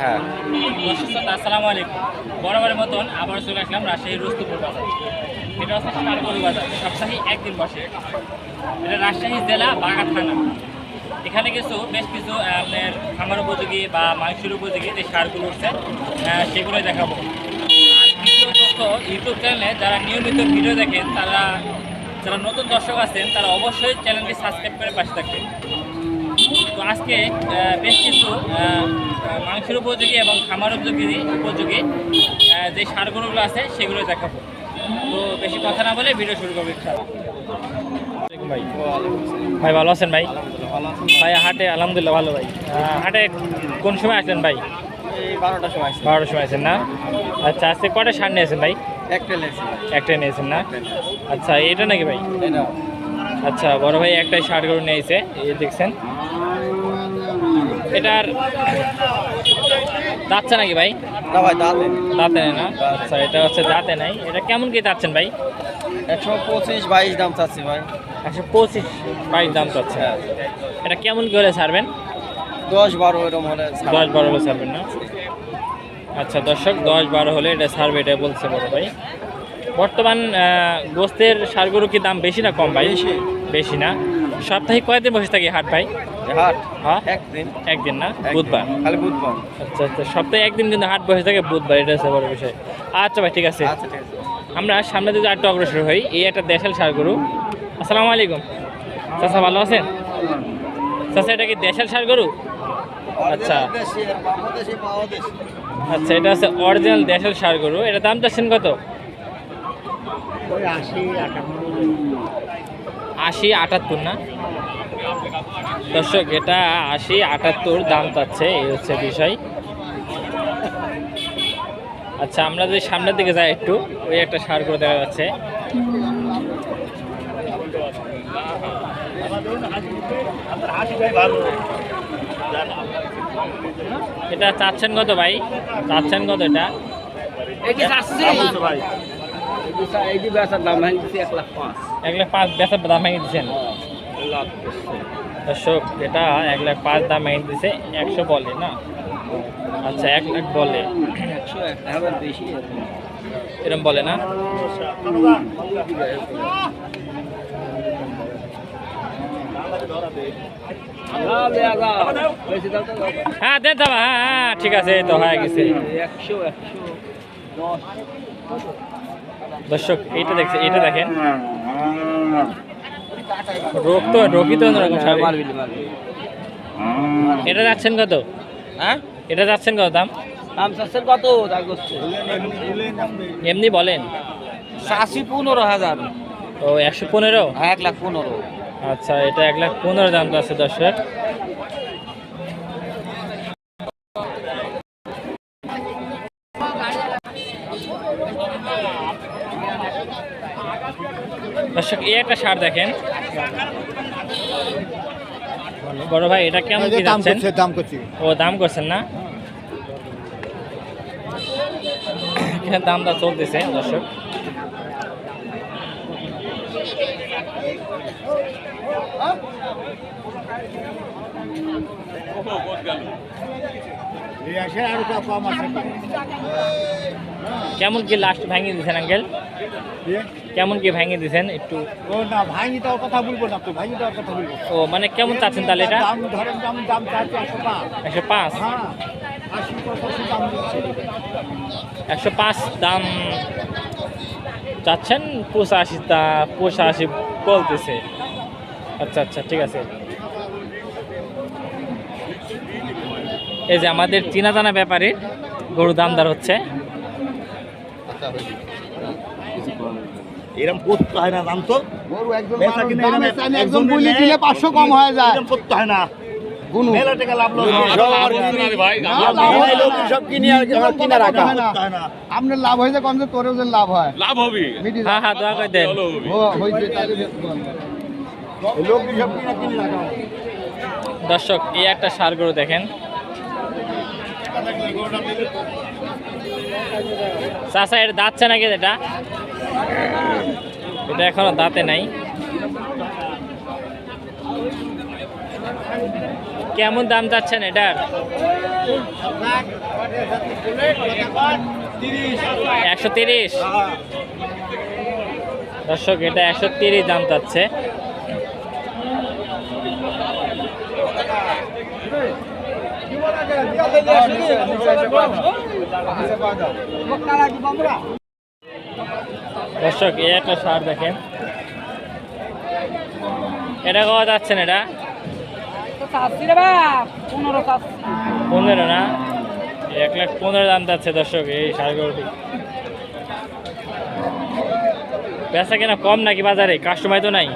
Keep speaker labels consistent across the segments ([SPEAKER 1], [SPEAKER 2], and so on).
[SPEAKER 1] হ্যাঁ,
[SPEAKER 2] আসসালামু আলাইকুম। বরাবরের মতন আবার চলে আসলাম রাজশাহীর রুস্তুপুর বাজার। এটা হচ্ছে সারগরু বাজার, সপ্তাহে একদিন বসে। এটা রাজশাহী জেলা বাগা থানা। এখানে বেশ কিছু আপনার খামার উপযোগী বা মাংসের উপযোগী যে সারগুলো উঠছে সেগুলোই দেখাবো। আর ভিডিও তথ্য ইউটিউব চ্যানেলে যারা নিয়মিত ভিডিও দেখেন, যারা নতুন দর্শক আছেন তারা অবশ্যই চ্যানেলটি সাবস্ক্রাইব করে পাশে থাকবেন। তো আজকে বেশ কিছু মাংসের উপযোগী এবং খামার উপযোগী যে সারগুলোগুলো আছে সেগুলো দেখাবো। তো বেশি কথা না বলে ভিডিও শুরু করবো ইনশাআল্লাহ। ভাই ভাই ভালো আছেন ভাই? ভাই হাটে আলহামদুলিল্লাহ ভালো ভাই। হাটে কোন সময় আসলেন ভাই?
[SPEAKER 1] 12টার সময়।
[SPEAKER 2] 12টার সময় আছেন না? আচ্ছা, আজকে কটা সার নিয়েছেন ভাই? একটা নিয়েছেন না? আচ্ছা, এটা নাকি ভাই? আচ্ছা, বড় ভাই একটাই সার গরু নিয়েছে, এই দেখছেন। এটার দাঁতছে নাকি ভাই?
[SPEAKER 1] না ভাই,
[SPEAKER 2] দাঁতে নেই না? আচ্ছা, এটা হচ্ছে দাঁতে নাই। এটা কেমন কি চাচ্ছেন ভাই?
[SPEAKER 1] 125-22 দাম চাচ্ছি ভাই।
[SPEAKER 2] 125-22 দাম চাচ্ছে। এটা কেমন কি হলে ছাড়বেন?
[SPEAKER 1] 10-12 এরকম হলে।
[SPEAKER 2] 10-12 হলে ছাড়বেন না? আচ্ছা দর্শক, 10-12 হলে এটা ছাড়বে, এটা বলছে বড় ভাই। বর্তমান গোস্তের সারগরু কি দাম বেশি না কম ভাই? বেশি না? সপ্তাহে কয়দিন বসে থাকি হাট ভাই?
[SPEAKER 1] হাট
[SPEAKER 2] হ্যাঁ, একদিন না? বুধবার।
[SPEAKER 1] খালি বুধবার।
[SPEAKER 2] আচ্ছা আচ্ছা, সপ্তাহে একদিন কিন্তু হাট বসে থাকে বুধবার, এটা হচ্ছে বড় বিষয়। আচ্ছা ভাই, ঠিক আছে। আমরা সামনে যদি একটু অগ্রসর হই, এই একটা দেশাল সারগরু। আসসালামু আলাইকুম চাচা, ভালো আছেন? চাচা, এটা কি দেশাল সারগরু? আচ্ছা আচ্ছা, এটা হচ্ছে অরিজিনাল দেশাল সারগরু। এটা দাম চাচ্ছেন কত? 80-78 না দর্শক? এটা 80-78 দাম চাচ্ছে, এই হচ্ছে বিষয়। আচ্ছা, আমরা যদি সামনের দিকে যাই একটু, ওই একটা সার করে দেখা যাচ্ছে। এটা চাচ্ছেন কত ভাই? চাচ্ছেন কত এটা? 1,05,000 বেচার দাম ভেঙে দিচ্ছেন দর্শক। এটা 1,05,000 দাম ভেঙে দিচ্ছে। 100 বলে না? আচ্ছা, 1 লাখ বলে, এরকম বলে না? হ্যাঁ দেন দাদা, হ্যাঁ হ্যাঁ ঠিক আছে, তো হয়ে গেছে। দর্শক, এইটা দেখছেন, এটা দেখেন, রোগই তো অন্যরকম। এটা যাচ্ছেন কত?
[SPEAKER 1] হ্যাঁ,
[SPEAKER 2] এটা যাচ্ছেন কত দাম?
[SPEAKER 1] চাচ্ছেন কত?
[SPEAKER 2] এমনি বলেন।
[SPEAKER 1] 15,000।
[SPEAKER 2] ও, 115?
[SPEAKER 1] 1,15,000।
[SPEAKER 2] আচ্ছা, এটা 1,15,000 দাম আছে দর্শক। দর্শক, এই একটা সার দেখেন বড় ভাই, এটা কেমন কি যাচ্ছেন? ও, দাম করছেন না? দামটা চলতেছে দর্শক। কেমন কি লাস্ট ভাঙিয়ে দিচ্ছেন আঙ্কেল? কেমন কি ভাঙিয়ে দিচ্ছেন একটু?
[SPEAKER 3] ও না, ভাঙি দেওয়ার কথা বলবো না তো, ভাঙি দেওয়ার কথা বলবো।
[SPEAKER 2] ও, মানে কেমন চাচ্ছেন তাহলে এটা?
[SPEAKER 3] ধরেন দাম চাচ্ছি 105।
[SPEAKER 2] 105?
[SPEAKER 3] হ্যাঁ, 80-85 দাম দিচ্ছে।
[SPEAKER 2] 105 দাম চাচ্ছেন, 85 বলতেছে। আচ্ছা আচ্ছা, ঠিক আছে। এই যে আমাদের চিনা জানা ব্যাপারে গরু দামদার হচ্ছে।
[SPEAKER 3] এরকম করতে হয় না, দাম তো গরু একদম
[SPEAKER 4] একদম বলি দিলে 500 কম হয়ে যায়।
[SPEAKER 3] এরকম করতে হয় না। মেলা টাকা লাভ
[SPEAKER 4] আপনার লাভ হয়েছে কম, তোরেও যে লাভ হয়,
[SPEAKER 3] লাভ হবে।
[SPEAKER 2] হ্যাঁ হ্যাঁ, দোয়া করে দেন। দর্শক, এই একটা সার গরু দেখেন। চাচা, এটা দাঁতছে নাকি? এটা এখনো দাঁতে নাই। কেমন দাম চাচ্ছেন এটার? 130। দর্শক এটা 130 দাম চাচ্ছে। দর্শক এই একটা সার দেখেন, এটা কত যাচ্ছেন? এটা 15 না, 1,15,000 দাম যাচ্ছে দর্শক এই সারগুলোটি। বেচা কেনা কম নাকি বাজারে? কাস্টমার তো নাই।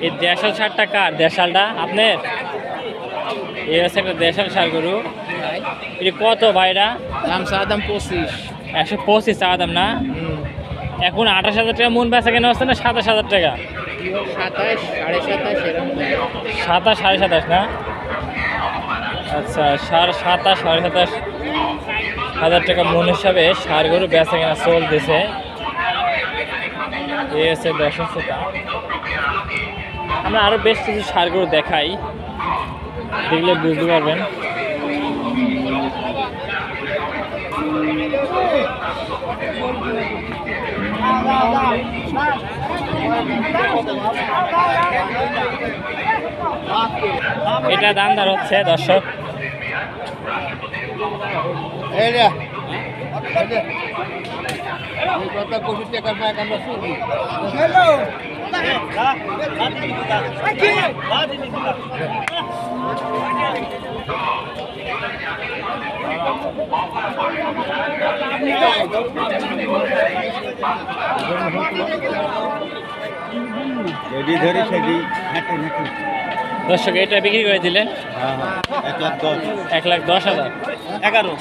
[SPEAKER 2] এই দেশাল সারটা কার? দেশালটা আপনার? এই হচ্ছে একটা দেশাল সার গরু। এটা কত ভাইরা?
[SPEAKER 1] দাম চা দাম 25।
[SPEAKER 2] 125 টাকা দাম না? এখন 28,000 টাকা মন বেচা কেনা হচ্ছে না 27,000 টাকা?
[SPEAKER 1] 27, 27.5 এরকম।
[SPEAKER 2] 27, 27.5 না? আচ্ছা, 27, 27,000 টাকা মন হিসাবে সার গরু বেচা কেনা চলতেছে। এই হচ্ছে দেশাল সেটা। আমরা আরো বেশ কিছু সার গরু দেখাই, দেখলে বুঝতে পারবেন। এটা দাম দর হচ্ছে দর্শক দর্শক এটা বিক্রি করে দিলেন 1,10,000।
[SPEAKER 3] 11।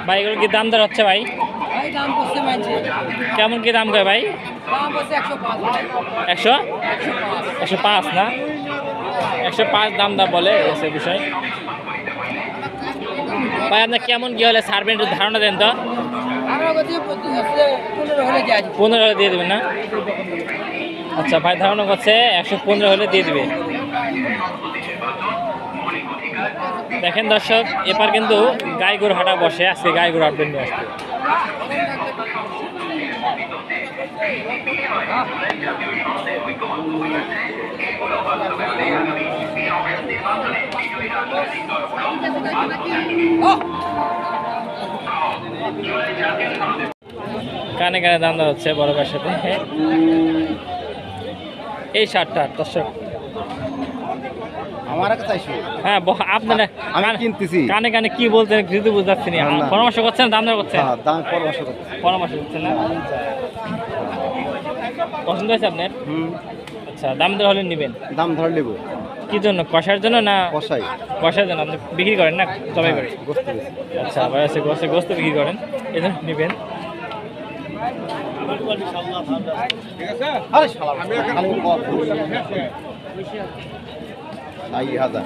[SPEAKER 2] ভাই এগুলো কি দাম দর হচ্ছে ভাই? কেমন কি দাম করে ভাই? 105 না? 105 দাম বলে সে বিষয়। ভাই আপনার কেমন কি হলে সার্ভেন্ট একটু ধারণা দেন তো? 15 হলে দিয়ে দেবেন না? আচ্ছা ভাই ধারণা করছে 115 হলে দিয়ে দিবে। দেখেন দর্শক, এবার কিন্তু গাই গরু হাটা বসে, আজকে গাই গরু হাটবেন নিয়ে আসবে। কানে কানে দাম দেওয়া হচ্ছে বড় ভাইয়ের সাথে। এই শার্টটা দর্শক
[SPEAKER 3] আমার কাছে চাইছো?
[SPEAKER 2] হ্যাঁ আপনার
[SPEAKER 3] আমি কিনতেছি।
[SPEAKER 2] কানে কানে কি বলছেন কিছু বুঝতে পারছি না।
[SPEAKER 3] না।
[SPEAKER 2] পরামর্শ করছেন, দাম দর করছেন?
[SPEAKER 3] হ্যাঁ, দাম পরামর্শ করতে।
[SPEAKER 2] পরামর্শ করছেন না? পছন্দ হয়েছে আপনার? আচ্ছা, দাম দর হলে নেবেন?
[SPEAKER 3] দাম ধর নেব।
[SPEAKER 2] কি জন্য? কষার জন্য না?
[SPEAKER 3] কষাই।
[SPEAKER 2] কষার জন্য আপনি বিক্রি করেন না জবাই করে?
[SPEAKER 3] গোস্ত বেশি।
[SPEAKER 2] আচ্ছা ভাই আছে গোস্ত বিক্রি করেন, এই জন্য নেবেন।
[SPEAKER 3] আরে শালা, খালি কম। 6000।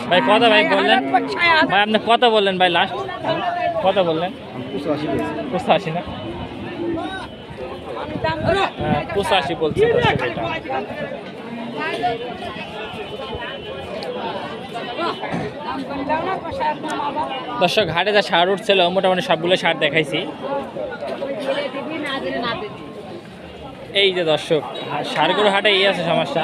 [SPEAKER 2] ভাই কত ভাই বললেন? ভাই আপনি কত বললেন ভাই লাস্ট? কত বললেন?
[SPEAKER 3] 85 বলছি।
[SPEAKER 2] 85 না? 85 বলছে দর্শক এটা। দর্শক হাটে যা সার উঠছিল মোটামুটি সবগুলো সার দেখাইছি। এই যে দর্শক সারগুলো হাটে এই আছে সমস্যা।